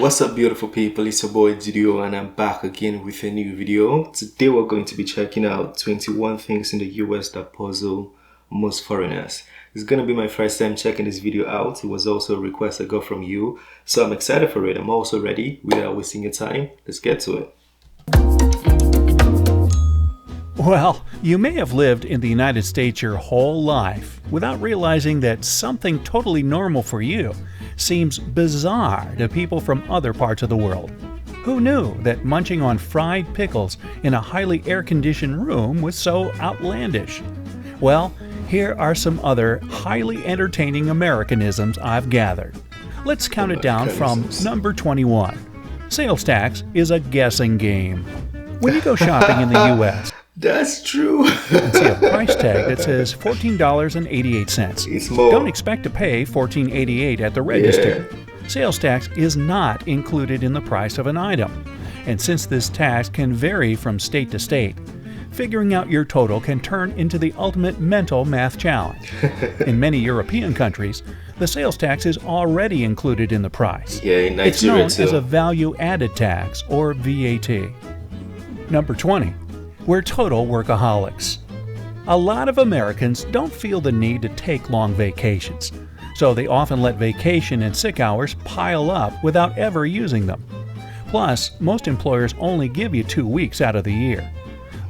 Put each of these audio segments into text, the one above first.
What's up, beautiful people? It's your boy Judeo and I'm back again with a new video. Today we're going to be checking out 21 things in the US that puzzle most foreigners. It's gonna be my first time checking this video out. It was also a request I got from you, so I'm excited for it. I'm also ready. Without wasting your time, let's get to it. Well, you may have lived in the United States your whole life without realizing that something totally normal for you seems bizarre to people from other parts of the world. Who knew that munching on fried pickles in a highly air-conditioned room was so outlandish? Well, here are some other highly entertaining Americanisms I've gathered. Let's count it down from number 21. Sales tax is a guessing game. When you go shopping in the U.S., that's true. you can see a price tag that says $14.88. It's more. Don't expect to pay $14.88 at the register. Yeah. Sales tax is not included in the price of an item. And since this tax can vary from state to state, figuring out your total can turn into the ultimate mental math challenge. In many European countries, the sales tax is already included in the price. Yeah, in Nigeria it's known too. as a value-added tax, or VAT. Number 20. We're total workaholics. A lot of Americans don't feel the need to take long vacations, so they often let vacation and sick hours pile up without ever using them. Plus, most employers only give you 2 weeks out of the year.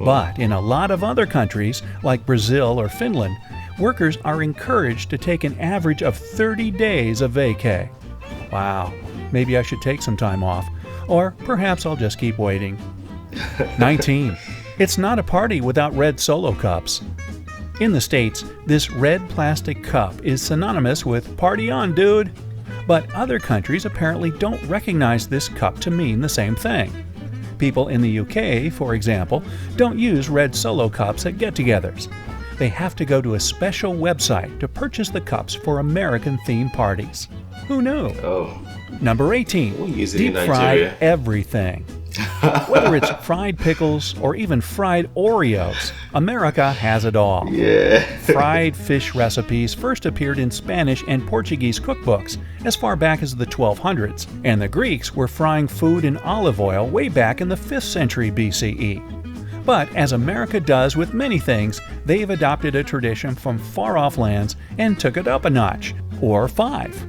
But in a lot of other countries, like Brazil or Finland, workers are encouraged to take an average of 30 days of vacay. Wow, maybe I should take some time off, or perhaps I'll just keep waiting. 19. It's not a party without red Solo cups. In the States, this red plastic cup is synonymous with "party on, dude." But other countries apparently don't recognize this cup to mean the same thing. People in the UK, for example, don't use red Solo cups at get-togethers. They have to go to a special website to purchase the cups for American-themed parties. Who knew? Oh. Number 18. We'll use it Deep in fried Nigeria. everything. Whether it's fried pickles or even fried Oreos, America has it all. Yeah. Fried fish recipes first appeared in Spanish and Portuguese cookbooks as far back as the 1200s, and the Greeks were frying food in olive oil way back in the 5th century BCE. But as America does with many things, they've adopted a tradition from far-off lands and took it up a notch, or 5.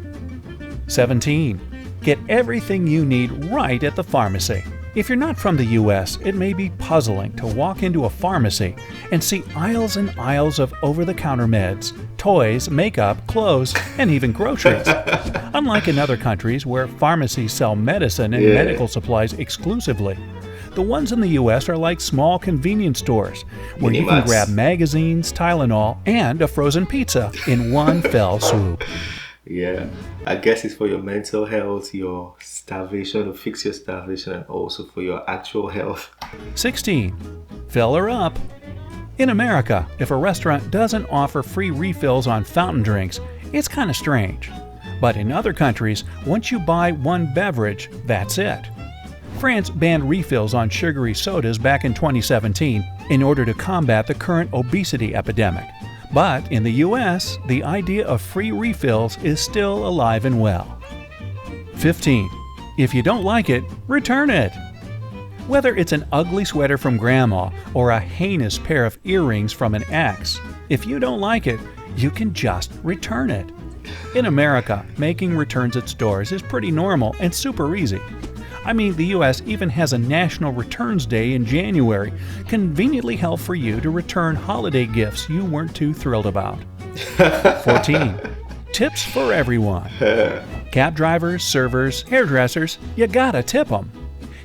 17. Get everything you need right at the pharmacy. If you're not from the U.S., it may be puzzling to walk into a pharmacy and see aisles and aisles of over-the-counter meds, toys, makeup, clothes, and even groceries. Unlike in other countries where pharmacies sell medicine and medical supplies exclusively, the ones in the U.S. are like small convenience stores where you can grab magazines, Tylenol, and a frozen pizza in one fell swoop. Yeah, I guess it's for your mental health, your starvation, to fix your starvation, and also for your actual health. 16. Fill her up. In America, if a restaurant doesn't offer free refills on fountain drinks, it's kind of strange. But in other countries, once you buy one beverage, that's it. France banned refills on sugary sodas back in 2017 in order to combat the current obesity epidemic. But in the U.S., the idea of free refills is still alive and well. 15. If you don't like it, return it. Whether it's an ugly sweater from grandma or a heinous pair of earrings from an ex, if you don't like it, you can just return it. In America, making returns at stores is pretty normal and super easy. I mean, the U.S. even has a National Returns Day in January, conveniently held for you to return holiday gifts you weren't too thrilled about. 14. Tips for everyone. Cab drivers, servers, hairdressers, you gotta tip them.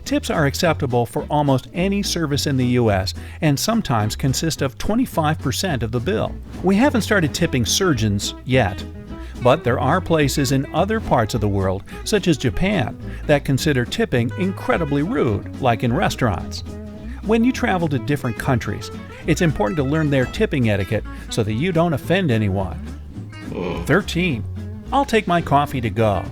Tips are acceptable for almost any service in the U.S. and sometimes consist of 25% of the bill. We haven't started tipping surgeons yet. But there are places in other parts of the world, such as Japan, that consider tipping incredibly rude, like in restaurants. When you travel to different countries, it's important to learn their tipping etiquette so that you don't offend anyone. 13. I'll take my coffee to go.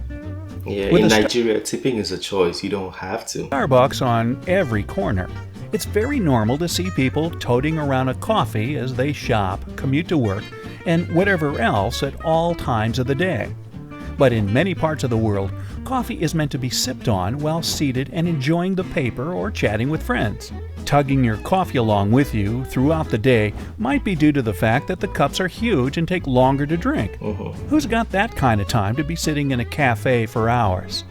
Yeah, With in Nigeria, tipping is a choice. You don't have to. Starbucks on every corner. It's very normal to see people toting around a coffee as they shop, commute to work, and whatever else at all times of the day. But in many parts of the world, coffee is meant to be sipped on while seated and enjoying the paper or chatting with friends. Tugging your coffee along with you throughout the day might be due to the fact that the cups are huge and take longer to drink. Who's got that kind of time to be sitting in a cafe for hours?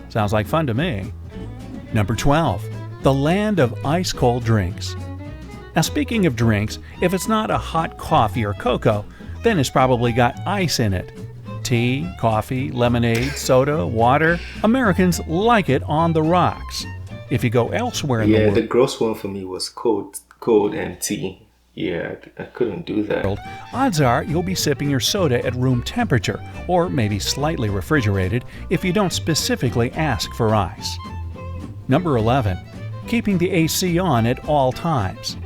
Sounds like fun to me. Number 12. The land of ice-cold drinks. Now, speaking of drinks, if it's not a hot coffee or cocoa, then it's probably got ice in it. Tea, coffee, lemonade, soda, water. Americans like it on the rocks. If you go elsewhere in the world, the gross one for me was cold and tea. Yeah, I couldn't do that. Odds are you'll be sipping your soda at room temperature, or maybe slightly refrigerated if you don't specifically ask for ice. Number 11. Keeping the AC on at all times.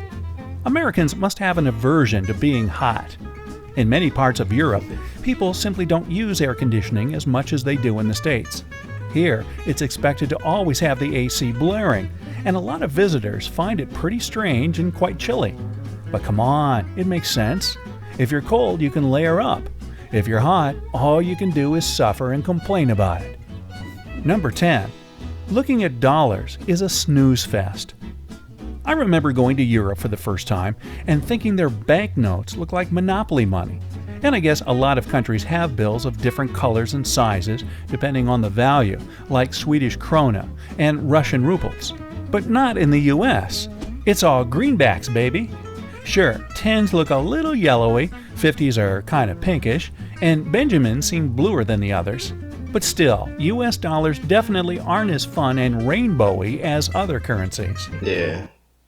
Americans must have an aversion to being hot. In many parts of Europe, people simply don't use air conditioning as much as they do in the States. Here, it's expected to always have the AC blaring, and a lot of visitors find it pretty strange and quite chilly. But come on, it makes sense. If you're cold, you can layer up. If you're hot, all you can do is suffer and complain about it. Number 10. Looking at dollars is a snooze-fest. I remember going to Europe for the first time and thinking their banknotes look like Monopoly money. And I guess a lot of countries have bills of different colors and sizes depending on the value, like Swedish krona and Russian rubles. But not in the US. It's all greenbacks, baby. Sure, 10s look a little yellowy, 50s are kind of pinkish, and Benjamins seem bluer than the others. But still, US dollars definitely aren't as fun and rainbowy as other currencies. Yeah.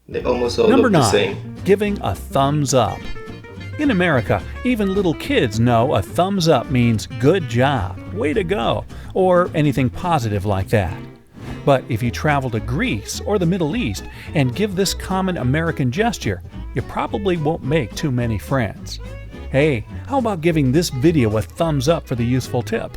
They almost all Number look the 9. same. Giving a thumbs up. In America, even little kids know a thumbs up means good job, way to go, or anything positive like that. But if you travel to Greece or the Middle East and give this common American gesture, you probably won't make too many friends. Hey, how about giving this video a thumbs up for the useful tip?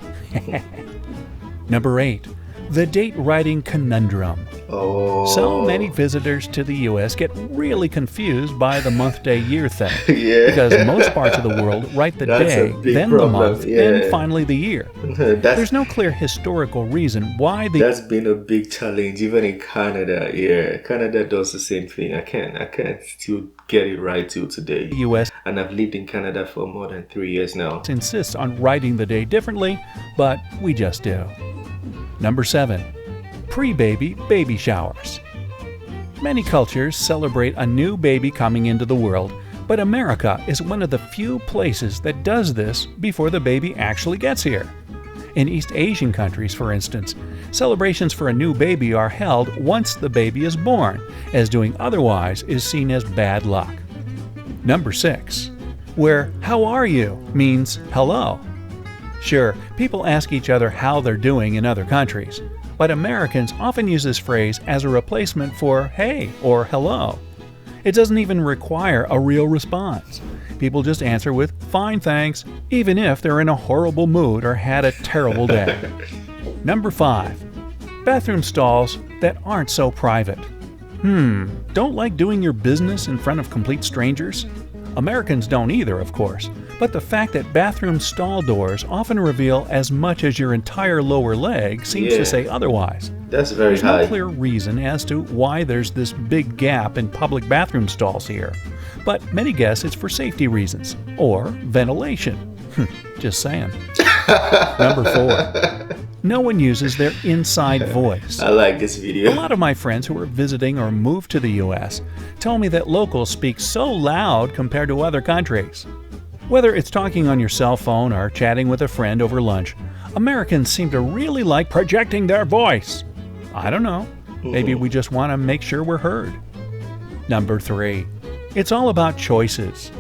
Number 8. The date writing conundrum. Oh. So many visitors to the U.S. get really confused by the month-day-year thing. Yeah. Because most parts of the world write the That's day, a big then problem. the month, Yeah. and finally the year. There's no clear historical reason why the That's been a big challenge, even in Canada. Yeah, Canada does the same thing. I can't still get it right till today. U.S. And I've lived in Canada for more than 3 years now. insists on writing the day differently, but we just do. Number 7. Pre-baby baby showers. Many cultures celebrate a new baby coming into the world, but America is one of the few places that does this before the baby actually gets here. In East Asian countries, for instance, celebrations for a new baby are held once the baby is born, as doing otherwise is seen as bad luck. Number 6. Where "how are you" means hello. Sure, people ask each other how they're doing in other countries, but Americans often use this phrase as a replacement for hey or hello. It doesn't even require a real response. People just answer with fine thanks, even if they're in a horrible mood or had a terrible day. Number 5. Bathroom stalls that aren't so private. Don't like doing your business in front of complete strangers? Americans don't either, of course, but the fact that bathroom stall doors often reveal as much as your entire lower leg seems to say otherwise. That's very There's high. no clear reason as to why there's this big gap in public bathroom stalls here, but many guess it's for safety reasons or ventilation. Just saying. Number 4. No one uses their inside voice. I like this video. A lot of my friends who are visiting or moved to the U.S. tell me that locals speak so loud compared to other countries. Whether it's talking on your cell phone or chatting with a friend over lunch, Americans seem to really like projecting their voice. I don't know. Maybe we just want to make sure we're heard. Number 3. It's all about choices.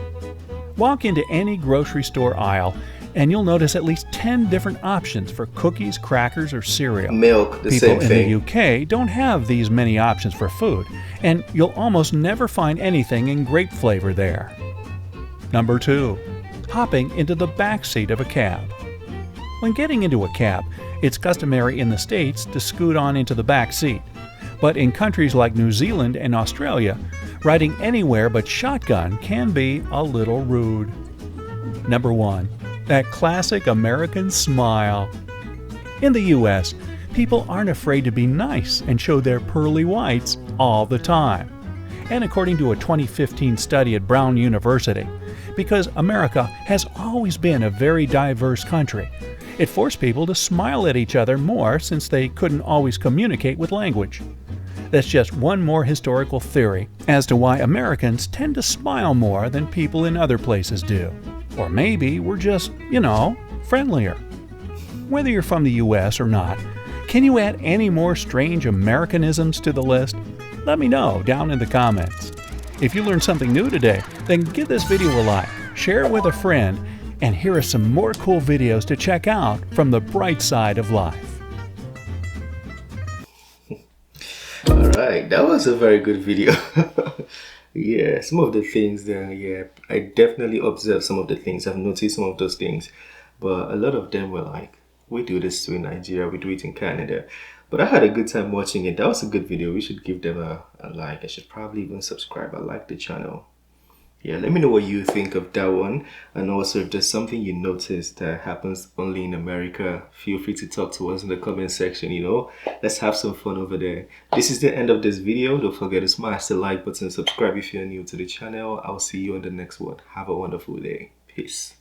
Walk into any grocery store aisle and you'll notice at least 10 different options for cookies, crackers, or cereal. Milk, the People same in thing. the UK don't have these many options for food, and you'll almost never find anything in grape flavor there. Number 2. Hopping into the backseat of a cab. When getting into a cab, it's customary in the States to scoot on into the back seat. But in countries like New Zealand and Australia, riding anywhere but shotgun can be a little rude. Number 1. That classic American smile. In the US, people aren't afraid to be nice and show their pearly whites all the time. And according to a 2015 study at Brown University, because America has always been a very diverse country, it forced people to smile at each other more since they couldn't always communicate with language. That's just one more historical theory as to why Americans tend to smile more than people in other places do. Or maybe we're just, friendlier. Whether you're from the US or not, can you add any more strange Americanisms to the list? Let me know down in the comments. If you learned something new today, then give this video a like, share it with a friend, and here are some more cool videos to check out from the bright side of life. Alright, that was a very good video. Yeah, some of the things there, yeah, I definitely observed some of the things. I've noticed some of those things, but a lot of them were like, we do this too in Nigeria, we do it in Canada. But I had a good time watching it. That was a good video. We should give them a like. I should probably even subscribe. I like the channel. Yeah, let me know what you think of that one. And also, if there's something you noticed that happens only in America, feel free to talk to us in the comment section, Let's have some fun over there. This is the end of this video. Don't forget to smash the like button, subscribe if you're new to the channel. I'll see you on the next one. Have a wonderful day. Peace.